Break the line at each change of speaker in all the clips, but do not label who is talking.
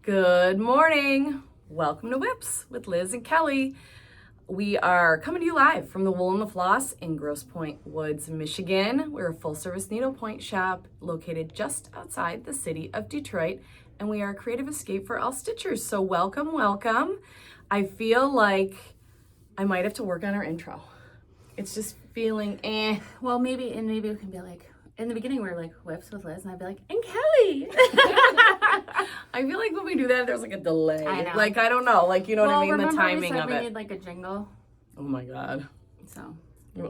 Good morning. Welcome to Whips with Liz and Kelly. We are coming to you live from the Wool and the Floss in Grosse Pointe Woods, Michigan. We're a full-service needlepoint shop located just outside the city of Detroit, and we are a creative escape for all stitchers. So welcome, welcome. I feel like I might have to work on our intro. It's just feeling
Well, maybe we can be like, in the beginning we were like Whips with Liz, and I'd be like, and Kelly.
I feel like when we do that, there's like a delay.
I know.
Like, I don't know. Like, you know what I mean? The timing
we said
of
we
it.
need like a jingle.
Oh my God.
So.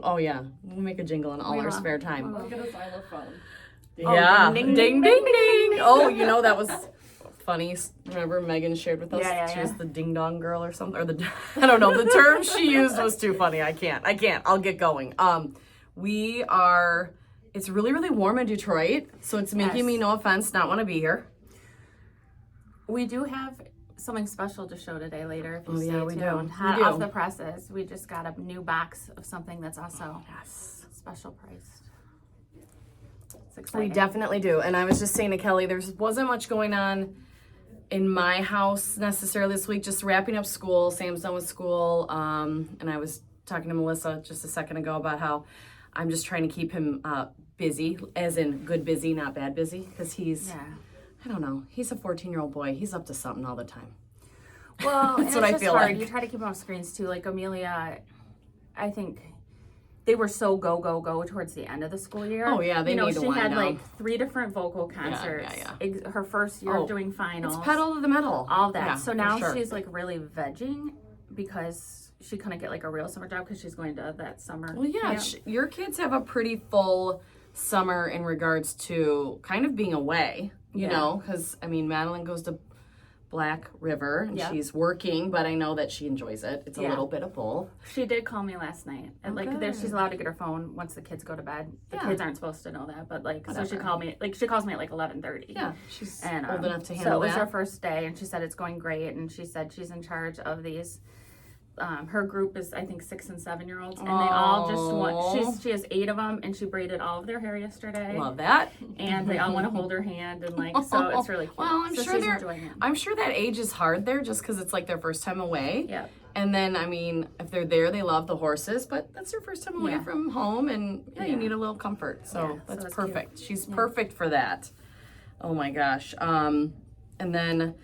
Oh yeah. We'll make a jingle in all our spare time.
Look at a xylophone.
Yeah.
Oh,
ding, ding, ding, ding. Oh, you know, that was funny. Remember Megan shared with us?
Yeah.
She was the ding dong girl or something. Or I don't know. The term she used was too funny. I can't. I'll get going. It's really, really warm in Detroit. So it's making me, no offense, not want to be here.
We do have something special to show today later. If you stay
yeah, we
tuned.
do.
Hot
We do.
off the presses. We just got a new box of something that's also special priced. It's exciting.
We definitely do. And I was just saying to Kelly, there wasn't much going on in my house necessarily this week, just wrapping up school. Sam's done with school. And I was talking to Melissa just a second ago about how I'm just trying to keep him busy, as in good busy, not bad busy, because he's, I don't know, he's a 14-year-old boy. He's up to something all the time.
Well,
That's what I feel
hard.
like.
You try to keep them off screens too. Like Amelia, I think they were so go towards the end of the school year.
Oh yeah, they need to
she
wind
had
down.
like 3 different vocal concerts. Her first year of doing finals.
It's pedal to the metal.
All that.
Yeah,
so
for
now
sure.
she's like really vegging because she couldn't get like a real summer job because she's going to that summer.
Well, yeah,
camp.
your kids have a pretty full summer in regards to kind of being away, you know, because, I mean, Madeline goes to Black River and she's working, but I know that she enjoys it. It's a little bit of both.
She did call me last night. And like she's allowed to get her phone once the kids go to bed. The kids aren't supposed to know that, but like so she called me she calls me at like 11:30.
Yeah, she's
and,
old enough to handle that.
So it was her first day and she said it's going great and she said she's in charge of these her group is I think 6 and 7-year-olds and they all just want she has 8 of them and she braided all of their hair yesterday.
Love that.
And they all want to hold her hand and like so it's really cute.
Well, I'm sure that age is hard there just because it's like their first time away.
Yeah.
And then, I mean, if they're there, they love the horses, but that's their first time away from home, and you need a little comfort. So that's perfect. Cute. She's perfect for that. Oh my gosh. And then,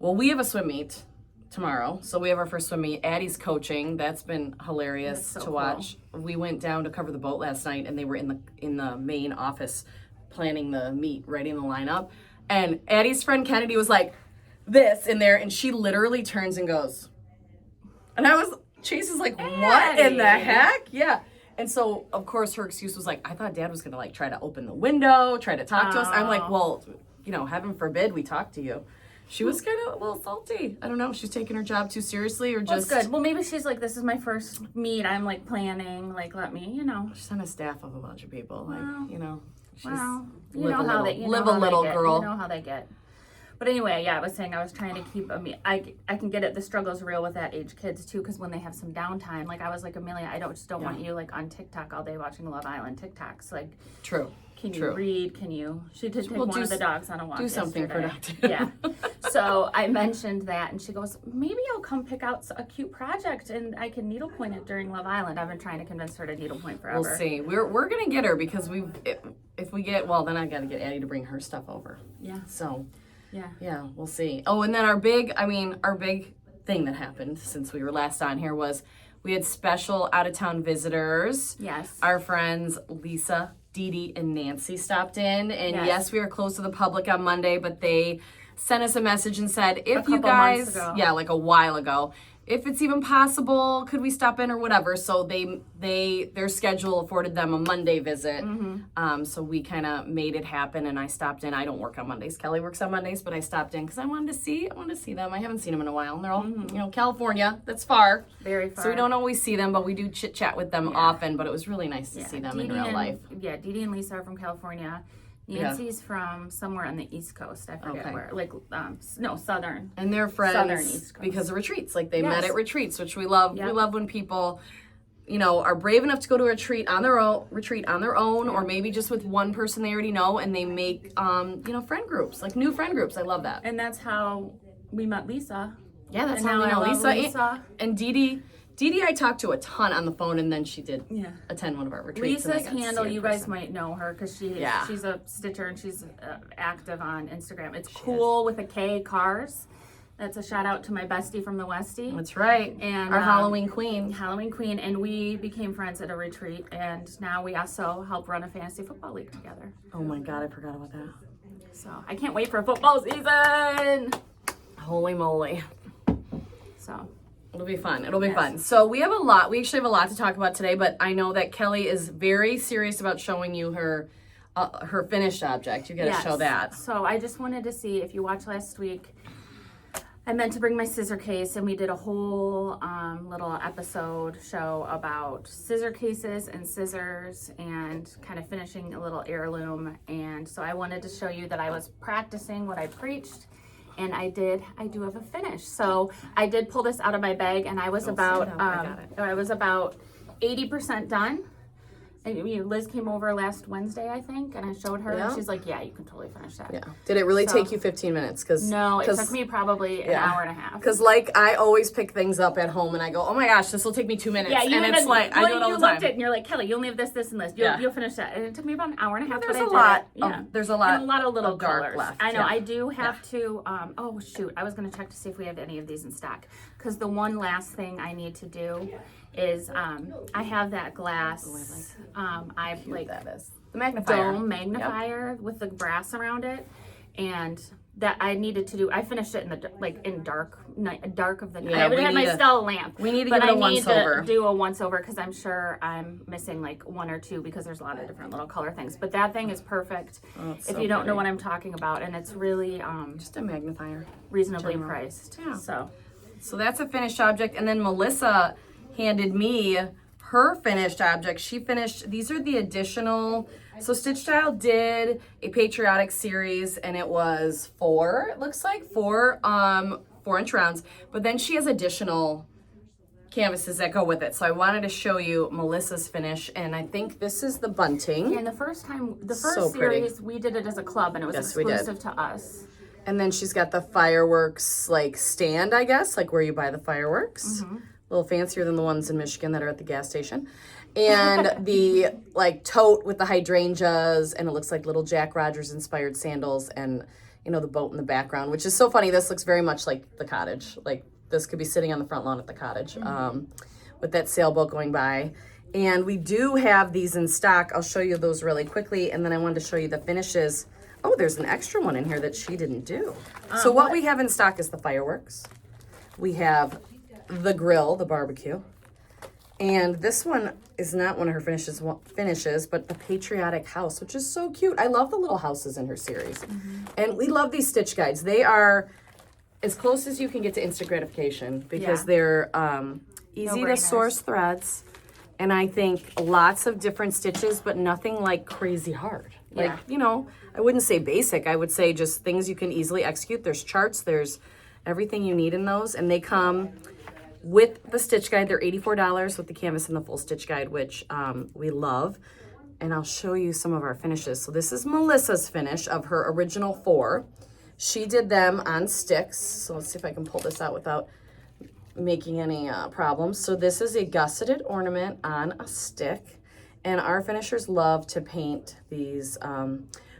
well, we have a swim meet tomorrow. So we have our first swim meet. Addie's coaching. That's been hilarious to watch. Cool. We went down to cover the boat last night, and they were in the main office planning the meet, writing the lineup. And Addie's friend Kennedy was like this in there, and she literally turns and goes. And Chase is like, what in the heck? Yeah. And so, of course, her excuse was like, I thought Dad was going to like try to open the window, try to talk to us. I'm like, well, you know, heaven forbid we talk to you. She was kind of a little salty. I don't know if she's taking her job too seriously or just...
That's good. Well, maybe she's like, this is my first meet. I'm like planning. Like, let me, you know.
She's on a staff of a bunch of people. Like, you know, she's...
Well, you
live
know
a
how
little,
they... You
live
know
a
how
little,
they get.
girl.
You know how they get. But anyway, I was saying I was trying to keep... I can get it. The struggle's real with that age kids, too, because when they have some downtime, like I was like, Amelia, I don't want you like on TikTok all day watching Love Island TikToks. Like...
True.
Can you read? Can you... She did take one of the dogs on a walk
Do something
yesterday.
productive.
Yeah. So I mentioned that, and she goes, maybe I'll come pick out a cute project, and I can needlepoint it during Love Island. I've been trying to convince her to needlepoint forever.
We'll see. We're going to get her because if we get... Well, then I got to get Addie to bring her stuff over.
Yeah.
So...
Yeah,
we'll see. Oh, and then our big thing that happened since we were last on here was we had special out-of-town visitors.
Yes.
Our friends Lisa, Dee Dee, and Nancy stopped in. And yes, we were closed to the public on Monday, but they sent us a message and said, if you guys, like a while ago, if it's even possible, could we stop in or whatever? So their schedule afforded them a Monday visit. So we kind of made it happen, and I stopped in. I don't work on Mondays. Kelly works on Mondays, but I stopped in because I wanted to see them. I haven't seen them in a while, and they're all, you know, California. That's far.
Very far.
So we don't always see them, but we do chit chat with them often. But it was really nice to see them in real life.
Yeah, Dee Dee and Lisa are from California. Nancy's from somewhere on the East Coast. I forget where. Like, southern.
And they're friends
Southern East Coast.
because of retreats. Like they met at retreats, which we love. We love when people, are brave enough to go to a retreat on their own, or maybe just with one person they already know, and they make, friend groups, like new friend groups. I love that.
And that's how we met Lisa.
Yeah, that's how we know Lisa. And Dee Dee, I talked to a ton on the phone, and then she did attend one of our retreats.
Lisa's handle, you guys might know her because she's a stitcher and she's active on Instagram. It's Cool with a K Cars. That's a shout out to my bestie from the Westie.
That's right.
And
our Halloween queen.
And we became friends at a retreat, and now we also help run a fantasy football league together.
Oh my God, I forgot about that.
So I can't wait for football season.
Holy moly.
So
it'll be fun. It'll be fun. So we actually have a lot to talk about today, but I know that Kelly is very serious about showing you her finished object. You got to show that.
So I just wanted to see, if you watched last week, I meant to bring my scissor case, and we did a whole little episode show about scissor cases and scissors and kind of finishing a little heirloom. And so I wanted to show you that I was practicing what I preached, and I do have a finish. So I did pull this out of my bag, and I was about 80% done. And Liz came over last Wednesday, I think, and I showed her, and she's like, yeah, you can totally finish that.
Yeah. Did it really take you 15 minutes?
No, it took me probably an hour and a half.
Because, I always pick things up at home, and I go, oh my gosh, this will take me 2 minutes.
Yeah,
and it's like, I do it all the time.
You looked at it, and you're like, Kelly, you only have this, this, and this. You'll finish that. And it took me about an hour and a half,
There's a lot. There's a lot.
And a lot of little
dark
colors.
left.
I know. I do have to, oh, shoot. I was going to check to see if we have any of these in stock. Because the one last thing I need to do is I have that glass.
That is the magnifier.
Dome magnifier with the brass around it, and that I needed to do. I finished it in dark of the night.
Yeah,
I had my Stella lamp.
We need to give it a once over.
Do a once over because I'm sure I'm missing one or two because there's a lot of different little color things. But that thing is perfect if you don't know what I'm talking about, and it's really
just a magnifier,
reasonably priced.
Yeah.
So
that's a finished object, and then Melissa handed me her finished object. She finished, these are the additional, so Stitch Style did a Patriotic series, and it was four inch rounds, but then she has additional canvases that go with it. So I wanted to show you Melissa's finish, and I think this is the bunting.
And the first series, we did it as a club, and it was exclusive to us.
And then she's got the fireworks stand, I guess, where you buy the fireworks. Mm-hmm. A little fancier than the ones in Michigan that are at the gas station. And the tote with the hydrangeas, and it looks like little Jack Rogers inspired sandals, and the boat in the background, which is so funny. This looks very much like the cottage. This could be sitting on the front lawn at the cottage, with that sailboat going by. And we do have these in stock. I'll show you those really quickly, and then I wanted to show you the finishes. Oh, there's an extra one in here that she didn't do. So what we have in stock is the fireworks. We have the grill, the barbecue. And this one is not one of her finishes, but the Patriotic house, which is so cute. I love the little houses in her series. Mm-hmm. And we love these stitch guides. They are as close as you can get to instant gratification because they're easy to source threads. And I think lots of different stitches, but nothing crazy hard. I wouldn't say basic. I would say just things you can easily execute. There's charts. There's everything you need in those. And they come with the stitch guide. They're $84 with the canvas and the full stitch guide, which we love. And I'll show you some of our finishes. So this is Melissa's finish of her original 4. She did them on sticks. So let's see if I can pull this out without making any problems. So this is a gusseted ornament on a stick. And our finishers love to paint these,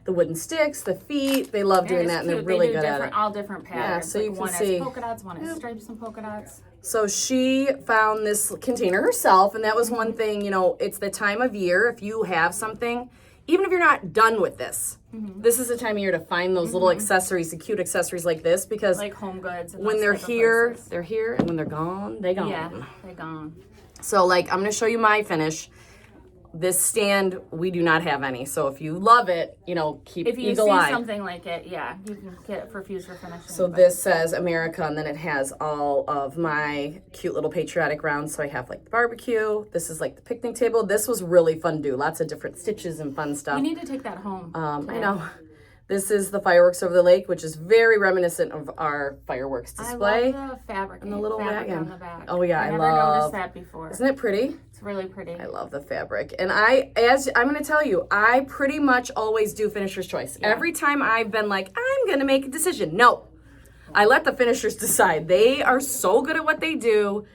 the wooden sticks, the feet. They love doing that, and they're really good at it.
All different patterns.
Yeah, so you can see.
One has polka dots, one has stripes and polka dots.
So she found this container herself, and that was one thing, it's the time of year. If you have something, even if you're not done with this, this is the time of year to find those little accessories, the cute accessories like this, because
like home goods. And
when they're here, they're here, and when they're gone, they're gone.
Yeah, they're gone.
So I'm going to show you my finish. This stand, we do not have any. So if you love it, keep
if you
eagle eye.
See something like it, you can get it for future finishing.
So this says America, and then it has all of my cute little Patriotic rounds. So I have the barbecue. This is the picnic table. This was really fun to do. Lots of different stitches and fun stuff.
We need to take that home.
I know. This is the fireworks over the lake, which is very reminiscent of our fireworks display.
I love the fabric.
And the little wagon.
On the back.
Oh yeah, I
never
love.
noticed that before.
Isn't it pretty?
It's really pretty.
I love the fabric. And as I'm going to tell you, I pretty much always do finisher's choice. Yeah. Every time I've been like, I'm going to make a decision. No. I let the finishers decide. They are so good at what they do.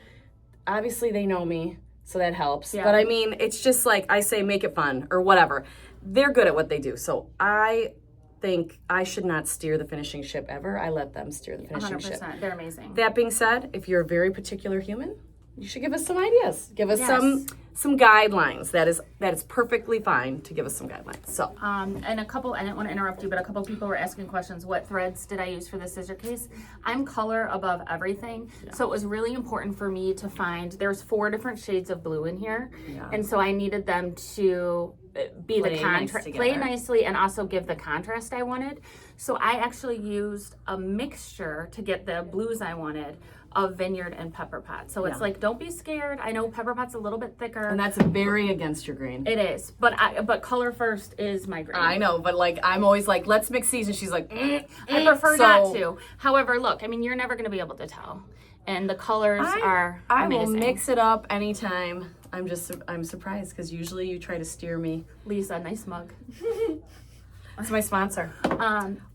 Obviously, they know me, so that helps. Yeah. But I mean, it's just like I say, make it fun or whatever. They're good at what they do. So I think I should not steer the finishing ship ever. I let them steer the finishing 100%. Ship.
They're amazing.
That being said, if you're a very particular human, you should give us some ideas. Give us some guidelines. That is perfectly fine to give us some guidelines. So
and a couple, I didn't want to interrupt you, but a couple people were asking questions. What threads did I use for the scissor case? I'm color above everything. Yeah. So it was really important for me to find, there's 4 different shades of blue in here. Yeah. And so I needed them to be the contrast, play nicely, and also give the contrast I wanted. So I actually used a mixture to get the blues I wanted of Vineyard and Pepper Pot. So it's like, don't be scared. I know Pepper Pot's a little bit thicker.
And that's very against your grain.
It is. But color first is my grain.
I know, but like I'm always like, let's mix these, and she's like,
I prefer not to. However, look, I mean, you're never going to be able to tell. And the colors are amazing.
I will mix it up anytime. I'm surprised because usually you try to steer me.
Lisa, nice mug.
It's my sponsor.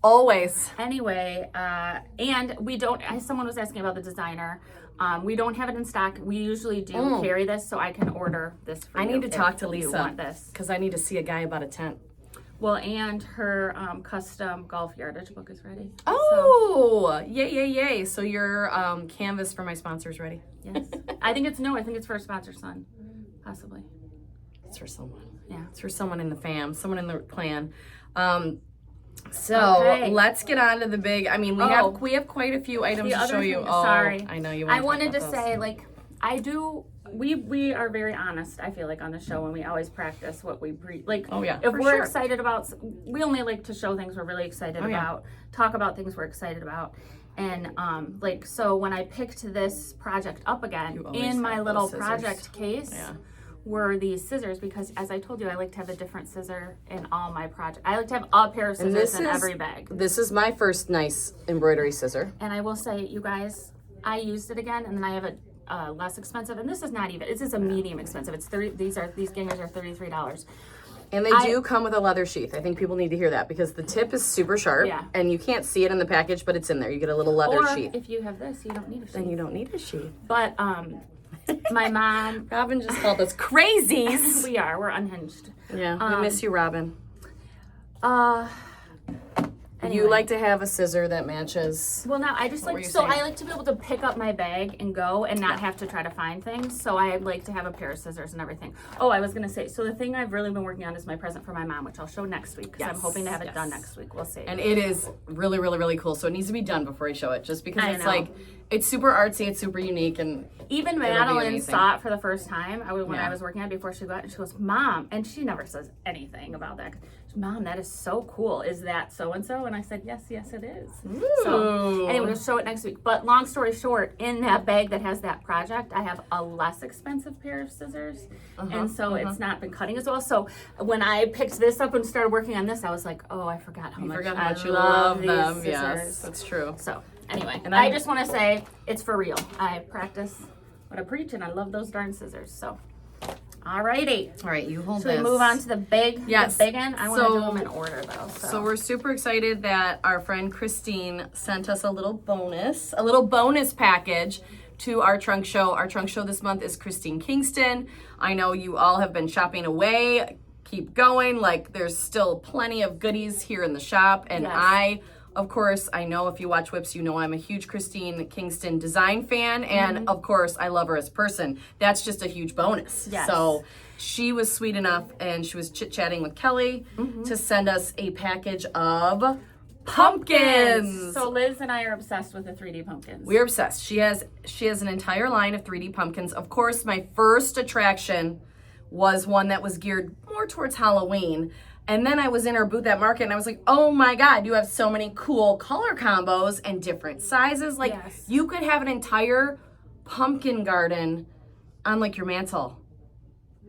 Always.
Anyway, and we don't, someone was asking about the designer. We don't have it in stock. We usually do carry this, so I can order this for you.
I need to talk to Lisa.
You want this.
Because I need to see a guy about a tent.
Well, and her custom golf yardage book is ready.
Oh, yay. So your canvas for my sponsor is ready?
Yes. I think it's for a sponsor son, possibly.
It's for someone.
Yeah.
It's for someone in the fam, someone in the clan. Let's get on to the big, I mean, we have quite a few items to show you.
Sorry.
I know you
I wanted to say, like, we are very honest, I feel like, on the show, and we always practice what we preach. Like, if we're excited about, we only like to show things we're really excited about, talk about things we're excited about. And, so when I picked this project up again, in my little project case, were these scissors, because as I told you, I like to have a different scissor in all my projects. I like to have a pair of scissors in every bag.
This is my first nice embroidery scissor.
And I will say, you guys, I used it again, and then I have a less expensive, and this is not even, this is a medium expensive. It's these gingers are $33.
And they do come with a leather sheath. I think people need to hear that because the tip is super sharp, and you can't see it in the package, but it's in there. You get a little leather sheath.
If you have this, you don't need a sheath.
Then you don't need a sheath.
But my mom,
Robin just called us crazies.
We're unhinged.
Yeah, we miss you, Robin.
Anyway.
You like to have a scissor that matches.
Well, now I just like, so I like to be able to pick up my bag and go and not have to try to find things. So I like to have a pair of scissors and everything. Oh, I was going to say, so the thing I've really been working on is my present for my mom, which I'll show next week because I'm hoping to have it done next week. We'll see.
And it is really, really, really cool. So it needs to be done before I show it, just because it's like, it's super artsy, it's super unique, and
even Madeline saw it for the first time when I was working on it before she got it, and she goes, Mom, and she never says anything about that. Mom, that is so cool. Is that so-and-so? And I said, yes, it is. Ooh. So anyway, we'll show it next week. But long story short, in that bag that has that project, I have a less expensive pair of scissors. And so it's not been cutting as well. So when I picked this up and started working on this, I was like, oh, I forgot how much you love them. Scissors.
Yes, that's true.
So anyway, and I just want to say it's for real. I practice what I preach, and I love those darn scissors. So. Alrighty.
All right, you hold
this. Should we move on to the big one? I want to do them in order, though.
So we're super excited that our friend Christine sent us a little bonus package to our trunk show. Our trunk show this month is Christine Kingston. I know you all have been shopping away. Keep going. Like, there's still plenty of goodies here in the shop, and of course, I know if you watch Whips, you know I'm a huge Christine Kingston design fan, and of course, I love her as a person. That's just a huge bonus.
Yes.
So she was sweet enough, and she was chit-chatting with Kelly to send us a package of pumpkins.
So Liz and I are obsessed with the 3D pumpkins.
We're obsessed. She has an entire line of 3D pumpkins. Of course, my first attraction was one that was geared more towards Halloween. And then I was in her booth at Market, and I was like, oh my God, you have so many cool color combos and different sizes. Like, you could have an entire pumpkin garden on, like, your mantle.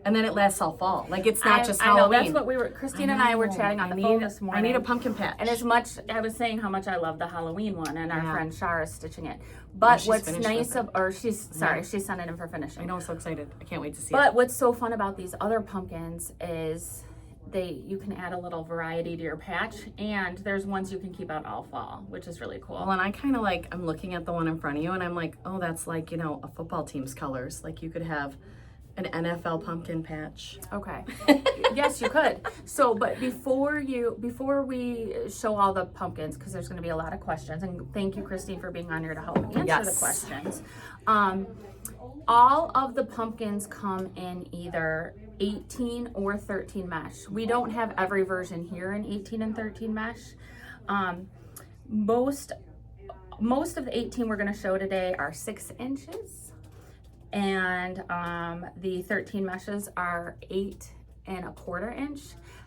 And then it lasts all fall. Like, it's not just
I know,
Halloween.
that's what Christine and I were chatting on the phone this morning.
I need a pumpkin patch.
And as much, I was saying how much I love the Halloween one, and our friend Shara is stitching it. But what's nice she's sending him for finishing.
I know, I'm so excited. I can't wait to see it.
But what's so fun about these other pumpkins is you can add a little variety to your patch, and there's ones you can keep out all fall, which is really cool.
Well, and I kind of like, I'm looking at the one in front of you, and I'm like, oh, that's like, you know, a football team's colors. Like, you could have an NFL pumpkin patch.
Okay. Yes, you could. So, but before we show all the pumpkins, because there's going to be a lot of questions, and thank you, Christine, for being on here to help me answer the questions. All of the pumpkins come in either 18 or 13 mesh. We don't have every version here in 18 and 13 mesh. Most of the 18 we're going to show today are 6 inches. And the 13 meshes are 8 1/4 inch.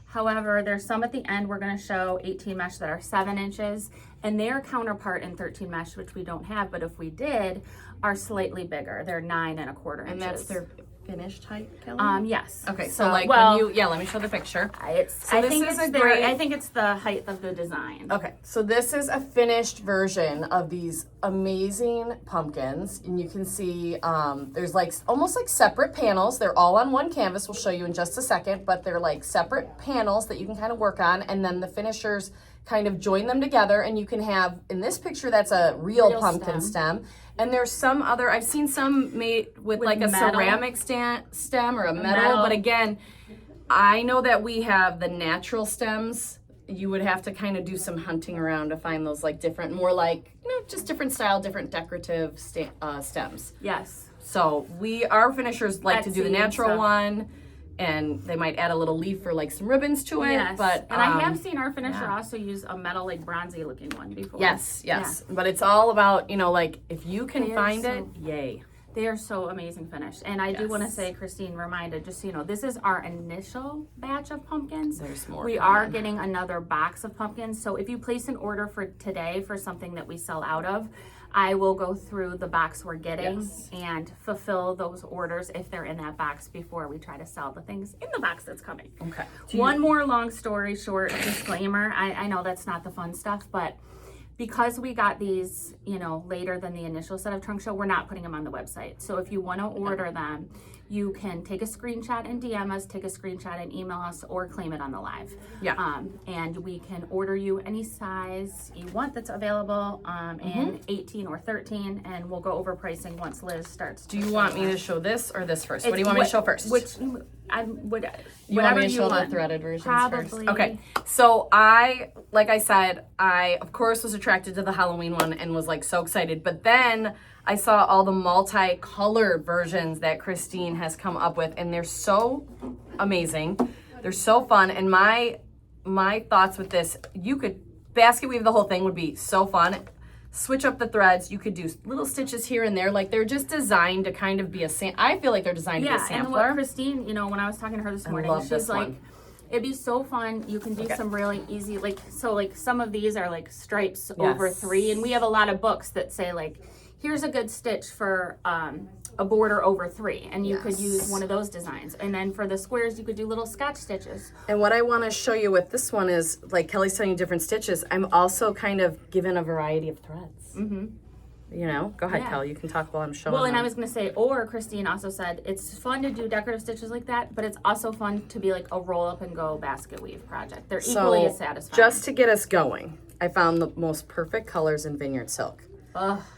However, there's some at the end we're going to show 18 mesh that are 7 inches, and their counterpart in 13 mesh, which we don't have, but if we did, are slightly bigger. They're 9 1/4 inches.
And that's their finished height, Kelly?
Yes.
Okay, so like when you, let me show the picture.
I think it's the height of the design.
Okay, so this is a finished version of these amazing pumpkins, and you can see there's like almost like separate panels. They're all on one canvas. We'll show you in just a second, but they're like separate panels that you can kind of work on, and then the finishers kind of join them together, and you can have, in this picture, that's a real pumpkin stem. And there's some other, I've seen some made with like a ceramic stem or a metal, but again, I know that we have the natural stems. You would have to kind of do some hunting around to find those like different, more like, you know, just different style, different decorative stems.
Yes.
So our finishers like to do the natural one, and they might add a little leaf or like some ribbons to it.
Yes.
But
and I have seen our finisher also use a metal, like bronzy looking one before.
Yes. Yeah. But it's all about, you know, like if you can find it, yay.
They are so amazing finished. And I do want to say, Christine reminded, just so you know, this is our initial batch of pumpkins.
There's more.
We are getting another box of pumpkins. So if you place an order for today for something that we sell out of, I will go through the box we're getting and fulfill those orders if they're in that box before we try to sell the things in the box that's coming.
Okay.
One more long story short disclaimer. I know that's not the fun stuff, but because we got these, you know, later than the initial set of trunk show, we're not putting them on the website. So if you want to order them, you can take a screenshot and DM us, take a screenshot and email us, or claim it on the live.
Yeah.
And we can order you any size you want that's available in 18 or 13, and we'll go over pricing once Liz starts.
Do you want me to show this or this first? What do you want me to show first?
You
want me to show the threaded versions
probably
first? Okay. So like I said, I of course was attracted to the Halloween one and was like so excited. But then I saw all the multi-colored versions that Christine has come up with, and they're so amazing. They're so fun. And my thoughts with this, you could basket weave the whole thing, would be so fun. Switch up the threads. You could do little stitches here and there. Like, they're just designed to kind of be I feel like they're designed to be a sampler.
And what Christine, you know, when I was talking to her this morning, she's like, it'd be so fun. You can do some really easy, like some of these are like stripes over 3. And we have a lot of books that say like, here's a good stitch for a border over 3, and you could use one of those designs. And then for the squares, you could do little sketch stitches.
And what I want to show you with this one is, like Kelly's telling you different stitches, I'm also kind of given a variety of threads. Mm-hmm. You know, go ahead, Kelly. You can talk while I'm showing.
Well, and I was going to say, or Christine also said, it's fun to do decorative stitches like that, but it's also fun to be like a roll up and go basket weave project. They're equally as satisfying.
Just to get us going, I found the most perfect colors in Vineyard Silk.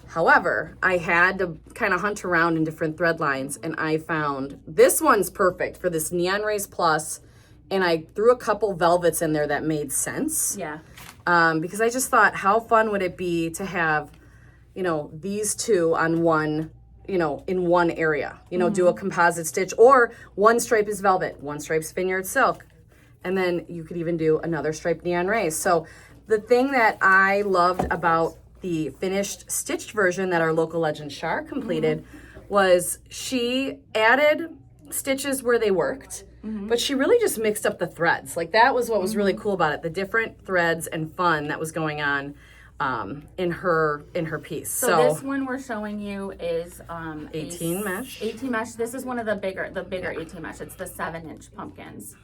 However, I had to kind of hunt around in different thread lines, and I found this one's perfect for this Neon Race Plus, and I threw a couple velvets in there that made sense.
Yeah.
Because I just thought, how fun would it be to have, you know, these two on one, you know, in one area, you know, do a composite stitch, or one stripe is velvet, one stripe's Vineyard Silk, and then you could even do another stripe Neon Race. So the thing that I loved about the finished stitched version that our local legend Shar completed was she added stitches where they worked, but she really just mixed up the threads. Like, that was what was really cool about it, the different threads and fun that was going on. in her piece.
So this one we're showing you is
18 mesh.
18 mesh. This is one of the bigger 18 mesh. It's the 7-inch pumpkins.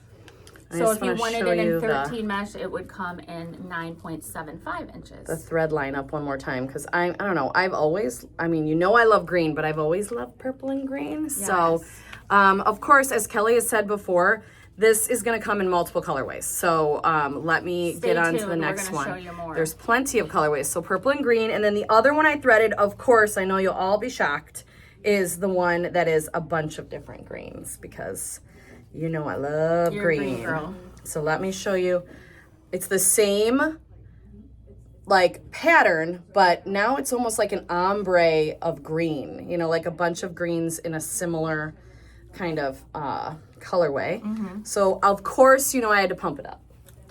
So if you wanted it in 13 mesh, it would come in 9.75 inches.
The thread line up one more time, because I don't know, I've always, I mean, you know I love green, but I've always loved purple and green. Yes. So, of course, as Kelly has said before, this is going to come in multiple colorways. So let me get on to the next one. Show you more. There's plenty of colorways. So purple and green. And then the other one I threaded, of course, I know you'll all be shocked, is the one that is a bunch of different greens, because you know I love green. Girl. So let me show you. It's the same like pattern, but now it's almost like an ombre of green, you know, like a bunch of greens in a similar kind of colorway. So of course, you know, I had to pump it up.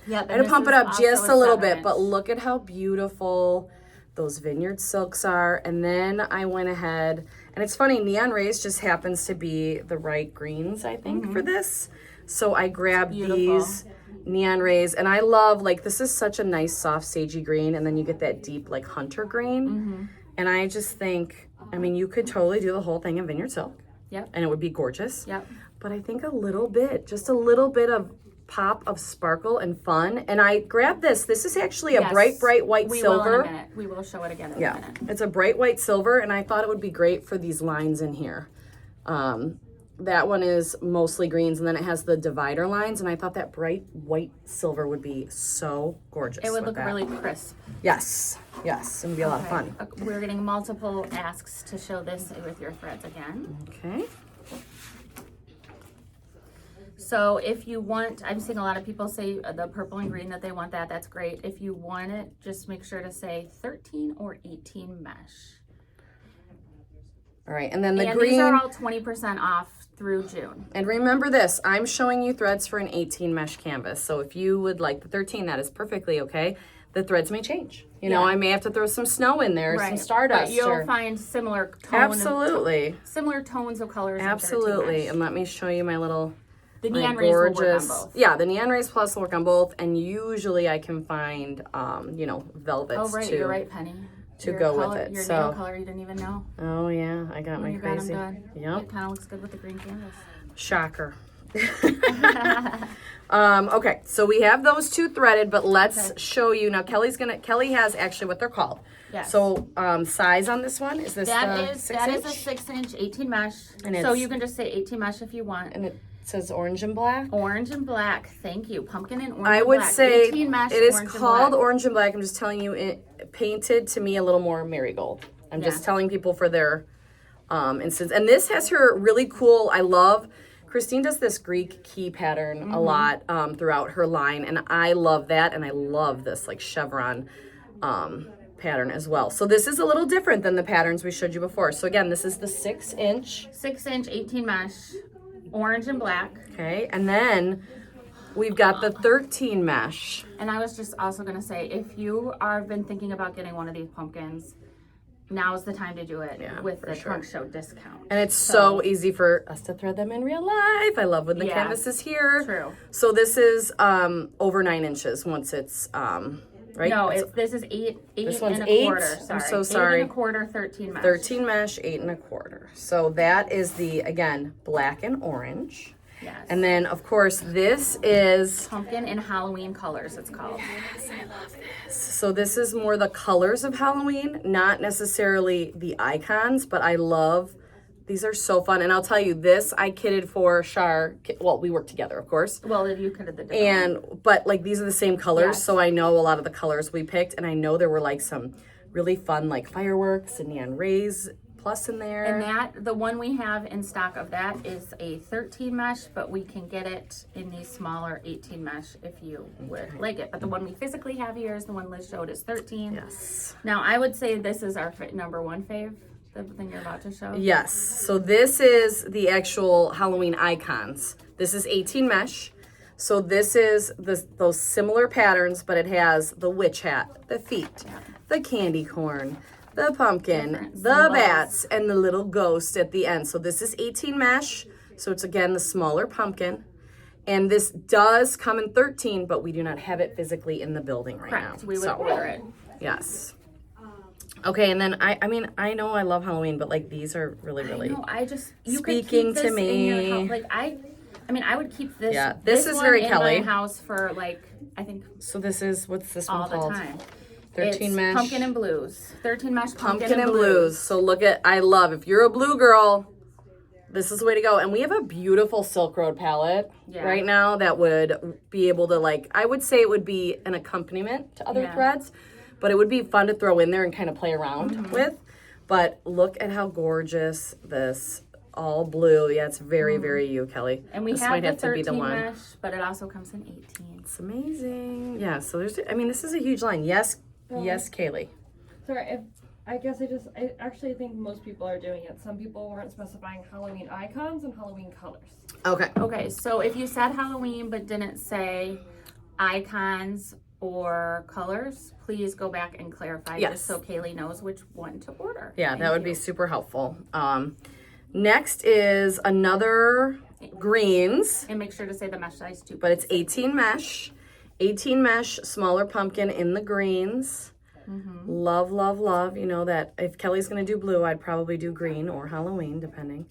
Yeah, I had to pump it up just a little bit, but look at how beautiful those vineyard silks are. And then I went ahead, and it's funny, Neon Rays just happens to be the right greens, I think, for this. So I grabbed these Neon Rays, and I love, like, this is such a nice soft sagey green, and then you get that deep like hunter green. And I just think, I mean, you could totally do the whole thing in vineyard silk. Yep. And it would be gorgeous. Yep. But I think a little bit, just a little bit of pop of sparkle and fun. And I grabbed this. This is actually a bright white silver.
We will in a minute. We will show it again in a minute.
It's a bright white silver, and I thought it would be great for these lines in here. That one is mostly greens, and then it has the divider lines, and I thought that bright white silver would be so gorgeous.
It would look really crisp.
Yes, yes, it would be a lot of fun.
We're getting multiple asks to show this with your threads again.
Okay.
So if you want, I'm seeing a lot of people say the purple and green that they want that. That's great. If you want it, just make sure to say 13 or 18 mesh.
All right, and then the green.
These are all 20% off through June.
And remember this, I'm showing you threads for an 18 mesh canvas. So if you would like the 13, that is perfectly okay. The threads may change. You know, I may have to throw some snow in there, some stardust.
But you'll find similar similar tones of colors.
Absolutely. And let me show you my little
the Neon Rays will work on both.
Yeah, the Neon Rays Plus will work on both, and usually I can find you know, velvets.
Oh right, you're right, Penny.
To go with it.
Your nail color you didn't even know.
Oh yeah, I got my crazy.
Yep. It kind of looks good with the green canvas.
Shocker. Okay, so we have those two threaded, but let's show you now. Kelly has actually what they're called. Yes. So size on this one is this
that is a 6-inch 18 mesh. And so you can just say 18 mesh if you want.
And it says orange and black.
Orange and black. Thank you. Pumpkin and orange.
I would
and black.
say
18 mesh,
it is called orange and black. I'm just telling you, it painted to me a little more marigold. I'm just telling people for their instance. And this has her really cool. I love. Christine does this Greek key pattern a lot throughout her line, and I love that, and I love this like chevron pattern as well. So this is a little different than the patterns we showed you before. So again, this is the 6-inch.
6-inch 18 mesh, orange and black.
Okay, and then we've got the 13 mesh.
And I was just also going to say, if you have been thinking about getting one of these pumpkins, now's the time to do it with the trunk show discount.
And it's so easy for us to thread them in real life. I love when the canvas is here.
True.
So this is over 9 inches once it's right?
No, this is 8
this one's
and a
8.
quarter. Sorry.
I'm so sorry.
8 1/4, 13 mesh.
13 mesh, 8 1/4. So that is the, again, black and orange.
Yes.
And then, of course, this is
pumpkin and Halloween colors, it's called.
Yes, I love this. So this is more the colors of Halloween, not necessarily the icons, but I love, these are so fun. And I'll tell you, this I kitted for Shar. Well, we work together, of course.
Well, you kitted the different
but like these are the same colors, so I know a lot of the colors we picked, and I know there were like some really fun like fireworks and neon rays plus in there.
And the one we have in stock of that is a 13 mesh, but we can get it in the smaller 18 mesh if you would like it. But the one we physically have here is the one Liz showed is 13.
Yes.
Now I would say this is our number one fave, the thing you're about to show.
Yes. So this is the actual Halloween icons. This is 18 mesh. So this is those similar patterns, but it has the witch hat, the feet, the candy corn, the pumpkin, the bats, and the little ghost at the end. So this is 18 mesh. So it's, again, the smaller pumpkin. And this does come in 13, but we do not have it physically in the building right now.
We would order it.
Yes. Okay, and then I mean, I know I love Halloween, but like these are really, really
No, I just you
speaking
could keep this
to me.
in your house. Like I mean, I would keep this.
Yeah, this is
one
very
in
Kelly.
my house for like I think
So this is, what's this
all
one
the
called?
time.
13
It's
mesh.
pumpkin and blues. 13 mesh
Pumpkin and blues. So look at, I love, if you're a blue girl, this is the way to go. And we have a beautiful Silk Road palette right now that would be able to, like, I would say it would be an accompaniment to other threads, but it would be fun to throw in there and kind of play around with. But look at how gorgeous this all blue. Yeah, it's very, very you, Kelly.
And we
this
have
might
the
have to be
13
the one.
mesh, but it also comes in 18.
It's amazing. Yeah, so there's, I mean, this is a huge line. Yes, yes, Kaylee.
Sorry, I guess I actually think most people are doing it. Some people weren't specifying Halloween icons and Halloween colors.
Okay.
Okay, so if you said Halloween but didn't say icons or colors, please go back and clarify just so Kaylee knows which one to order.
Yeah, that would be super helpful. Next is another greens,
And make sure to say the mesh size too.
but it's 18 mesh. 18 mesh, smaller pumpkin in the greens. Love, love, love. You know that if Kelly's gonna do blue, I'd probably do green or Halloween, depending.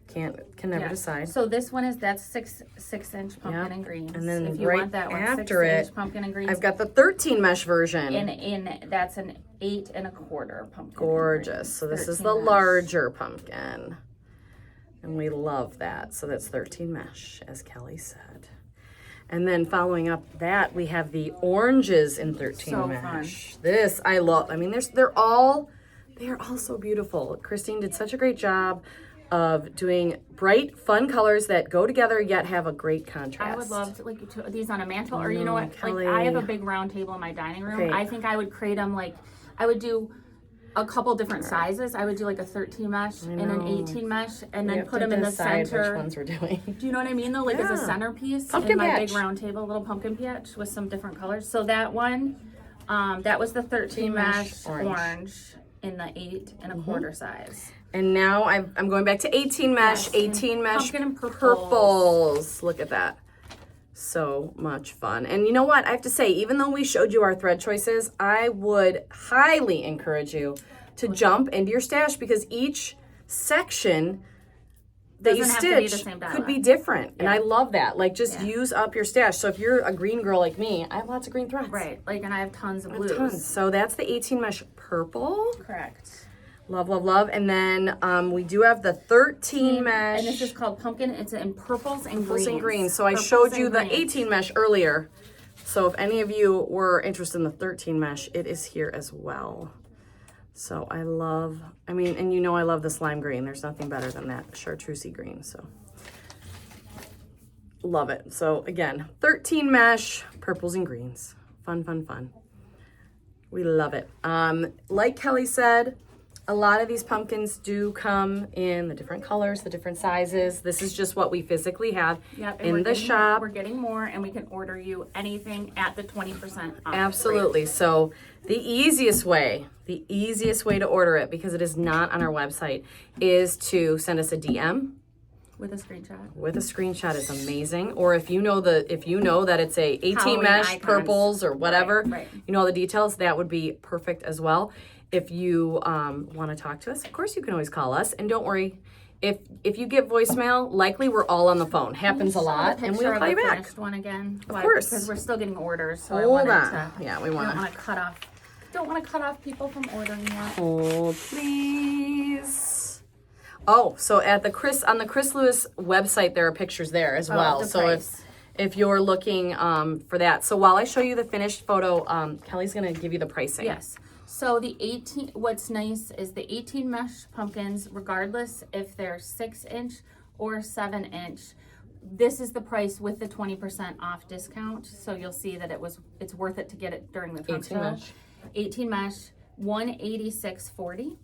Can never decide.
So this one is that's 6-inch pumpkin and greens.
And then
if you
right
want that one,
after
6-inch pumpkin and greens.
I've got the 13 mesh version.
in that's an 8 1/4 pumpkin.
Gorgeous. So this is the
13 mesh.
larger pumpkin. And we love that. So that's 13 mesh, as Kelly said. And then following up that, we have the oranges in 13
So
mesh. This I love. I mean, they are all so beautiful. Christine did such a great job of doing bright, fun colors that go together yet have a great contrast.
I would love to these on a mantle, or you know what?
Kelly.
Like I have a big round table in my dining room.
Okay.
I think I would create them like I would do a couple different sizes. I would do like a 13 mesh and an 18 mesh, and then put them in the center.
Which ones we're doing.
Do you know what I mean though? Like as a centerpiece
Pumpkin
in my
patch.
big round table, little pumpkin patch with some different colors. So that one, that was the 13 mesh orange in the 8 1/4 size.
And now I'm going back to 18 mesh, 18 mesh
pumpkin and
purples. Look at that. So much fun. And you know what? I have to say, even though we showed you our thread choices, I would highly encourage you to jump into your stash because each section that you
Doesn't have to be the
stitch
same
could be
dialect.
different. And I love that. Like just use up your stash. So if you're a green girl like me, I have lots of green threads.
Right. Like, and I have tons of blues.
Tons. So that's the 18 mesh purple.
Correct.
Love, love, love. And then we do have the 13 mesh.
And this is called pumpkin. It's in purples and greens.
And green. So I
Purples
showed
and
you the
greens.
18 mesh earlier. So if any of you were interested in the 13 mesh, it is here as well. So I love, I mean, and you know I love the slime green. There's nothing better than that chartreusey green. So love it. So again, 13 mesh, purples and greens. Fun, fun, fun. We love it. Like Kelly said, a lot of these pumpkins do come in the different colors, the different sizes. This is just what we physically have in the shop.
We're getting more, and we can order you anything at the 20% off.
Absolutely. So the easiest way to order it, because it is not on our website, is to send us a DM.
With a screenshot.
With a screenshot is amazing. Or if you know that it's a 18
Halloween
mesh
icons.
purples or whatever,
Right.
you know all the details, that would be perfect as well. If you want to talk to us, of course you can always call us. And don't worry, if you get voicemail, likely we're all on the phone. Happens a lot, and we'll call you back.
Finished one again.
Of course.
Because we're still getting orders, so
Hold
I wanted
on.
to.
Yeah, we
Don't
want
want to cut off. Don't want to cut off people from ordering yet.
Hold, please. Oh, so on the Chris Lewis website, there are pictures there as well.
the
So
price.
if you're looking for that, so while I show you the finished photo, Kelly's gonna give you the pricing.
Yes. So what's nice is the 18 mesh pumpkins, regardless if they're 6-inch or 7-inch, this is the price with the 20% off discount. So you'll see that it's worth it to get it during the trunk
18
show.
mesh.
18 mesh, $186.40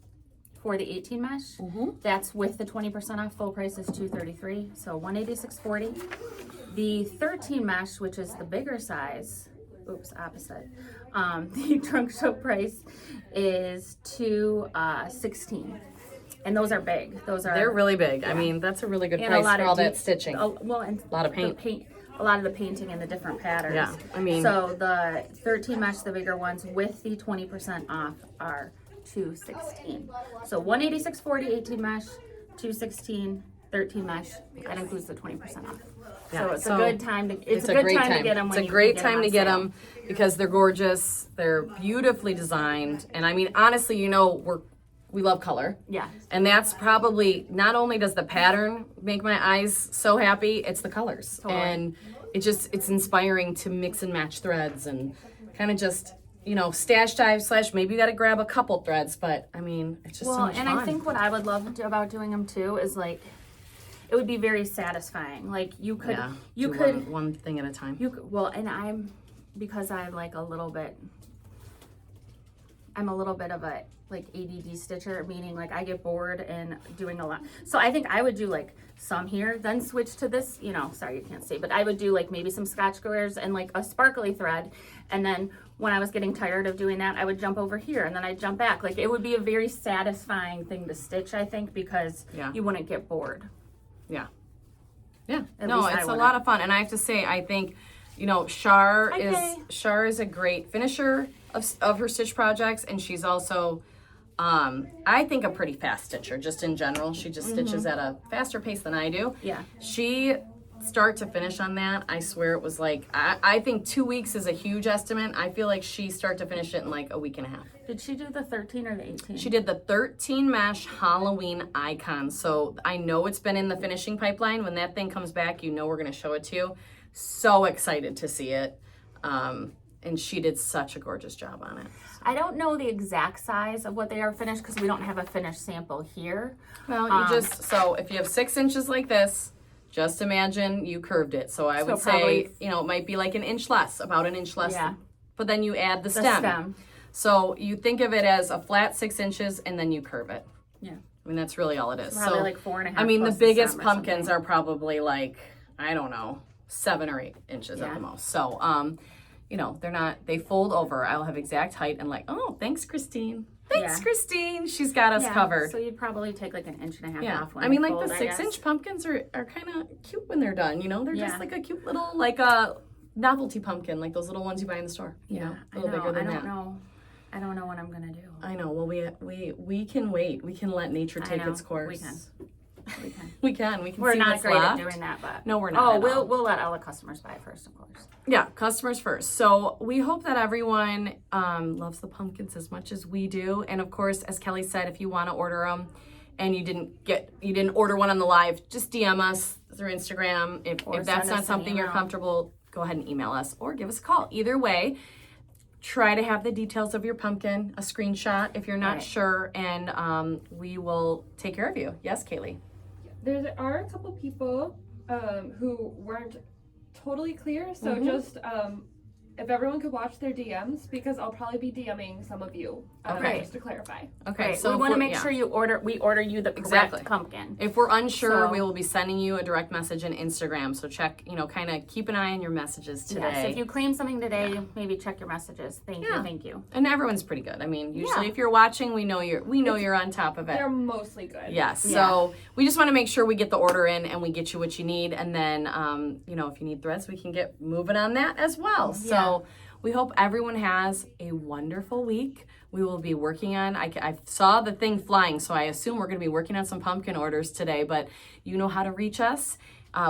for the 18 mesh. That's with the 20% off. Full price is $233. So $186.40. The 13 mesh, which is the bigger size. Oops, opposite. The trunk show price is $216, and those are big. They're
really big. I mean, that's a really good
and
price
a lot
for
of
all that stitching.
and
a lot of paint.
a lot of the painting and the different patterns.
Yeah, I mean.
So the 13 mesh, the bigger ones with the 20% off are $216. So $186.40 18 mesh, $216 13 mesh. That includes the 20% off.
Yeah,
So it's a good time to. It's a
a
good
great
time to get them.
It's
When
a
you
great
can
time
on
to get
sale.
them because they're gorgeous. They're beautifully designed, and I mean, honestly, you know, we love color.
Yeah.
And that's probably, not only does the pattern make my eyes so happy, it's the colors.
Totally.
And it's inspiring to mix and match threads and kind of just, you know, stash dive / maybe you got to grab a couple threads, but I mean, it's just so much fun.
I think what I would love about doing them too is like, it would be very satisfying. Like you could,
one thing at a time.
Because I'm like a little bit of a like ADD stitcher, meaning like I get bored and doing a lot. So I think I would do like some here, then switch to this, you know, sorry you can't see, but I would do like maybe some scotch squares and like a sparkly thread. And then when I was getting tired of doing that, I would jump over here and then I'd jump back. Like it would be a very satisfying thing to stitch, I think, because you wouldn't get bored.
Yeah. Yeah.
At
No,
least
it's a lot of fun. And I have to say, I think, you know, Char is a great finisher of her stitch projects, and she's also I think a pretty fast stitcher just in general. She just stitches at a faster pace than I do.
Yeah.
She start to finish on that, I swear it was like I think 2 weeks is a huge estimate. I feel like she start to finish it in like a week and a half.
Did she do the 13 or the 18?
She did the 13 mesh Halloween icon. So I know it's been in the finishing pipeline. When that thing comes back, you know we're going to show it to you. So excited to see it. And she did such a gorgeous job on it.
I don't know the exact size of what they are finished because we don't have a finished sample here.
Well, so if you have 6 inches like this, just imagine you curved it. So I would say, you know, it might be like an inch less, about an inch less. Yeah. But then you add the stem. So you think of it as a flat 6 inches and then you curve it.
Yeah.
I mean, that's really all it is.
Probably
so,
like 4.5.
I mean, the biggest pumpkins are probably like, I don't know, 7 or 8 inches at the most. So, you know, they fold over. I'll have exact height and like, oh, thanks, Christine. Thanks, Christine. She's got us covered.
So you'd probably take like an inch and a half off. When
I mean, like
fold,
the 6-inch pumpkins are kind of cute when they're done. You know, they're just like a cute little, like a novelty pumpkin, like those little ones you buy in the store. You know, a little bigger than that.
I don't know what I'm gonna do.
I know. Well, we can wait. We can let nature take its course.
We can.
We can.
We're
see
not
what's
great
left.
at doing that, but
no, we're not.
We'll let all the customers buy it first, of course.
Yeah, customers first. So we hope that everyone loves the pumpkins as much as we do. And of course, as Kelly said, if you want to order them and you didn't order one on the live, just DM us through Instagram. If that's not something you're comfortable, go ahead and email us or give us a call. Either way, try to have the details of your pumpkin, a screenshot if you're not sure, and we will take care of you. Yes, Kaylee?
There are a couple people who weren't totally clear, so just if everyone could watch their DMs, because I'll probably be DMing some of you just to clarify.
Okay,
so we want to make sure we order you the correct pumpkin.
If we're unsure, we will be sending you a direct message in Instagram. So check, kind of keep an eye on your messages today.
Yes, if you claim something today, maybe check your messages. Thank you.
And everyone's pretty good. I mean, usually if you're watching, we know you're on top of it.
They're mostly good.
Yes. So we just want to make sure we get the order in and we get you what you need, and then if you need threads, we can get moving on that as well. So we hope everyone has a wonderful week. We will be working on, I saw the thing flying, so I assume we're going to be working on some pumpkin orders today, but you know how to reach us.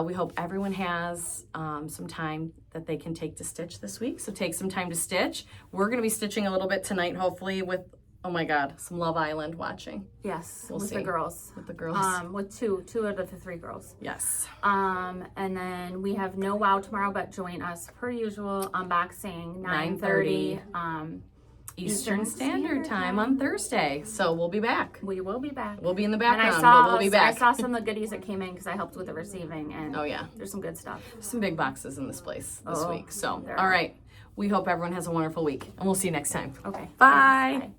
We hope everyone has some time that they can take to stitch this week. So take some time to stitch. We're going to be stitching a little bit tonight, hopefully, with, oh my God, some Love Island watching.
Yes,
we'll see.
The girls.
With the girls.
With two out of the 3 girls.
Yes.
And then we have no WOW tomorrow, but join us per usual, unboxing 9:30
Eastern Standard Time on Thursday. So we'll be back.
We will be back.
We'll be in the background,
and
but we'll be back.
I saw some of the goodies that came in because I helped with the receiving, and there's some good stuff.
Some big boxes in this place this week. So, all right. We hope everyone has a wonderful week, and we'll see you next time.
Okay.
Bye.
Bye.